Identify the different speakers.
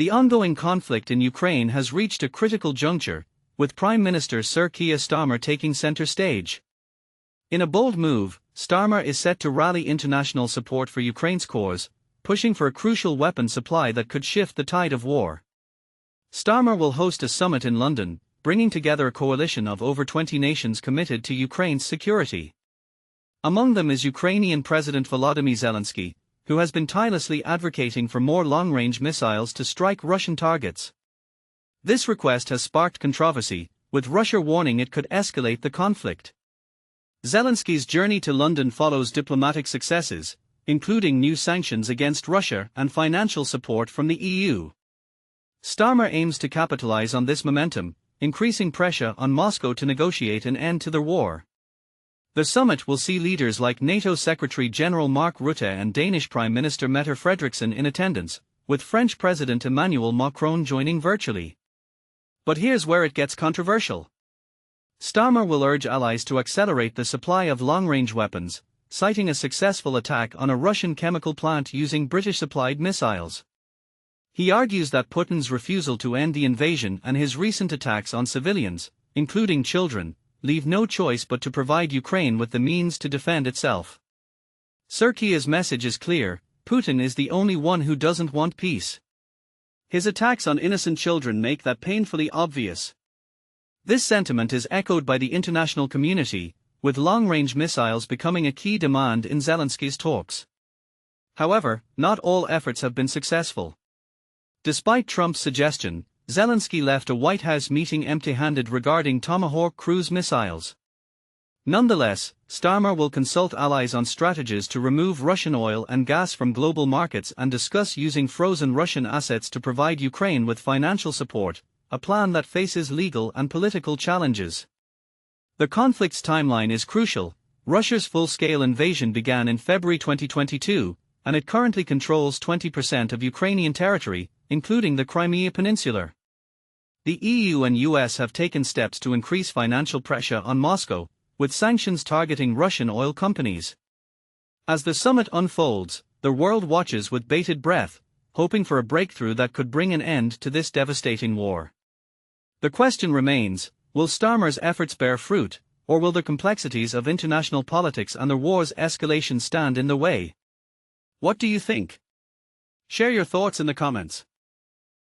Speaker 1: The ongoing conflict in Ukraine has reached a critical juncture, with Prime Minister Sir Keir Starmer taking center stage. In a bold move, Starmer is set to rally international support for Ukraine's cause, pushing for a crucial weapon supply that could shift the tide of war. Starmer will host a summit in London, bringing together a coalition of over 20 nations committed to Ukraine's security. Among them is Ukrainian President Volodymyr Zelensky, who has been tirelessly advocating for more long-range missiles to strike Russian targets. This request has sparked controversy, with Russia warning it could escalate the conflict. Zelensky's journey to London follows diplomatic successes, including new sanctions against Russia and financial support from the EU. Starmer aims to capitalize on this momentum, increasing pressure on Moscow to negotiate an end to the war. The summit will see leaders like NATO Secretary-General Mark Rutte and Danish Prime Minister Mette Frederiksen in attendance, with French President Emmanuel Macron joining virtually. But here's where it gets controversial. Starmer will urge allies to accelerate the supply of long-range weapons, citing a successful attack on a Russian chemical plant using British-supplied missiles. He argues that Putin's refusal to end the invasion and his recent attacks on civilians, including children, leave no choice but to provide Ukraine with the means to defend itself. Sir Keir's message is clear: Putin is the only one who doesn't want peace. His attacks on innocent children make that painfully obvious. This sentiment is echoed by the international community, with long-range missiles becoming a key demand in Zelensky's talks. However, not all efforts have been successful. Despite Trump's suggestion, Zelensky left a White House meeting empty-handed regarding Tomahawk cruise missiles. Nonetheless, Starmer will consult allies on strategies to remove Russian oil and gas from global markets and discuss using frozen Russian assets to provide Ukraine with financial support, a plan that faces legal and political challenges. The conflict's timeline is crucial. Russia's full-scale invasion began in February 2022, and it currently controls 20% of Ukrainian territory, including the Crimea Peninsula. The EU and US have taken steps to increase financial pressure on Moscow, with sanctions targeting Russian oil companies. As the summit unfolds, the world watches with bated breath, hoping for a breakthrough that could bring an end to this devastating war. The question remains: will Starmer's efforts bear fruit, or will the complexities of international politics and the war's escalation stand in the way? What do you think? Share your thoughts in the comments.